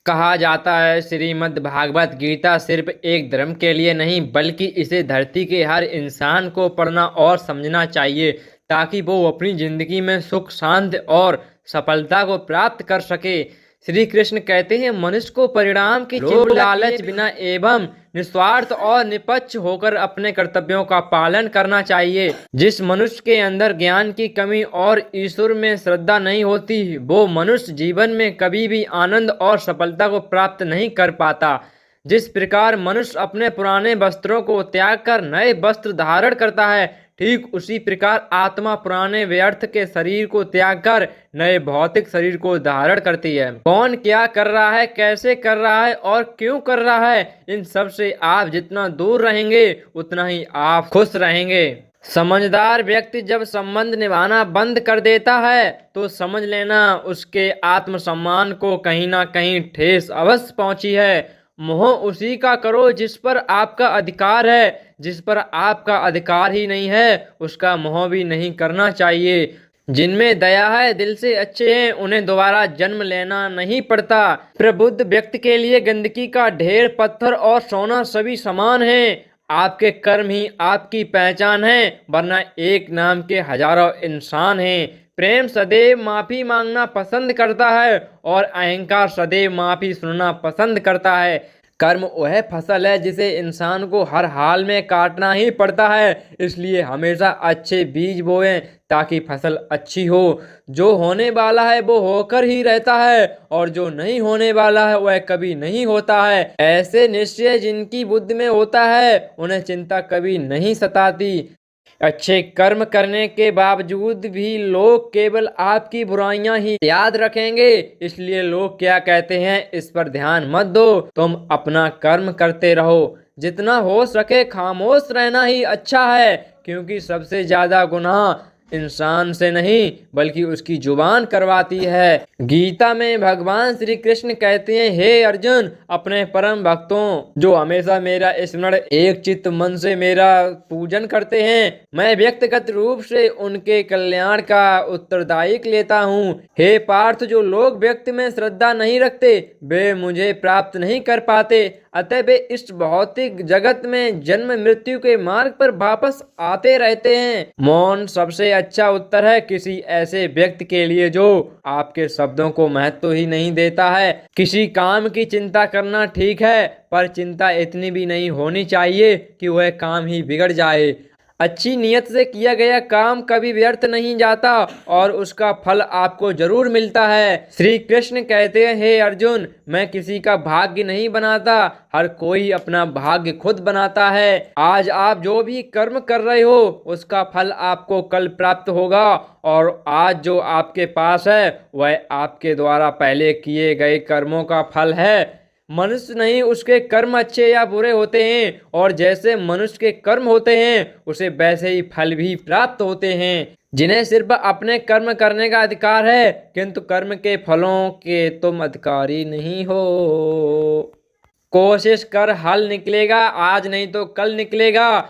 कहा जाता है श्रीमद् भागवत गीता सिर्फ एक धर्म के लिए नहीं बल्कि इसे धरती के हर इंसान को पढ़ना और समझना चाहिए ताकि वो अपनी जिंदगी में सुख शांति और सफलता को प्राप्त कर सके। श्री कृष्ण कहते हैं मनुष्य को परिणाम की लोभ लालच बिना एवं निस्वार्थ और निष्पक्ष होकर अपने कर्तव्यों का पालन करना चाहिए। जिस मनुष्य के अंदर ज्ञान की कमी और ईश्वर में श्रद्धा नहीं होती वो मनुष्य जीवन में कभी भी आनंद और सफलता को प्राप्त नहीं कर पाता। जिस प्रकार मनुष्य अपने पुराने वस्त्रों को त्याग कर नए वस्त्र धारण करता है ठीक उसी प्रकार आत्मा पुराने व्यर्थ के शरीर को त्याग कर नए भौतिक शरीर को धारण करती है। कौन क्या कर रहा है, कैसे कर रहा है और क्यों कर रहा है, इन सब से आप जितना दूर रहेंगे उतना ही आप खुश रहेंगे। समझदार व्यक्ति जब संबंध निभाना बंद कर देता है तो समझ लेना उसके आत्मसम्मान को कहीं ना कहीं ठेस अवश्य पहुंची है। मोह उसी का करो जिस पर आपका अधिकार है, जिस पर आपका अधिकार ही नहीं है उसका मोह भी नहीं करना चाहिए। जिनमें दया है, दिल से अच्छे हैं, उन्हें दोबारा जन्म लेना नहीं पड़ता। प्रबुद्ध व्यक्ति के लिए गंदगी का ढेर, पत्थर और सोना सभी समान हैं। आपके कर्म ही आपकी पहचान है, वरना एक नाम के हजारों इंसान हैं। प्रेम सदैव माफी मांगना पसंद करता है और अहंकार सदैव माफी सुनना पसंद करता है। कर्म वह फसल है जिसे इंसान को हर हाल में काटना ही पड़ता है, इसलिए हमेशा अच्छे बीज बोएं ताकि फसल अच्छी हो। जो होने वाला है वो होकर ही रहता है और जो नहीं होने वाला है वह कभी नहीं होता है। ऐसे निश्चय जिनकी बुद्धि में होता है उन्हें चिंता कभी नहीं सताती। अच्छे कर्म करने के बावजूद भी लोग केवल आपकी बुराइयां ही याद रखेंगे, इसलिए लोग क्या कहते हैं इस पर ध्यान मत दो, तुम अपना कर्म करते रहो। जितना हो सके खामोश रहना ही अच्छा है, क्योंकि सबसे ज्यादा गुनाह इंसान से नहीं बल्कि उसकी जुबान करवाती है। गीता में भगवान श्री कृष्ण कहते हैं हे अर्जुन, अपने परम भक्तों जो हमेशा मेरा स्मरण एक चित्त मन से मेरा पूजन करते हैं, मैं व्यक्तिगत रूप से उनके कल्याण का उत्तरदायित्व लेता हूँ। हे पार्थ, जो लोग व्यक्ति में श्रद्धा नहीं रखते वे मुझे प्राप्त नहीं कर पाते, अतः वे इस भौतिक जगत में जन्म मृत्यु के मार्ग पर वापस आते रहते हैं। मौन सबसे अच्छा उत्तर है किसी ऐसे व्यक्ति के लिए जो आपके शब्दों को महत्व ही नहीं देता है। किसी काम की चिंता करना ठीक है, पर चिंता इतनी भी नहीं होनी चाहिए कि वह काम ही बिगड़ जाए। अच्छी नीयत से किया गया काम कभी व्यर्थ नहीं जाता और उसका फल आपको जरूर मिलता है। श्री कृष्ण कहते हैं हे अर्जुन, मैं किसी का भाग्य नहीं बनाता, हर कोई अपना भाग्य खुद बनाता है। आज आप जो भी कर्म कर रहे हो उसका फल आपको कल प्राप्त होगा और आज जो आपके पास है वह आपके द्वारा पहले किए गए कर्मों का फल है। मनुष्य नहीं उसके कर्म अच्छे या बुरे होते हैं और जैसे मनुष्य के कर्म होते हैं उसे वैसे ही फल भी प्राप्त होते हैं। जिन्हें सिर्फ अपने कर्म करने का अधिकार है किंतु कर्म के फलों के तुम अधिकारी नहीं हो। कोशिश कर, हल निकलेगा, आज नहीं तो कल निकलेगा।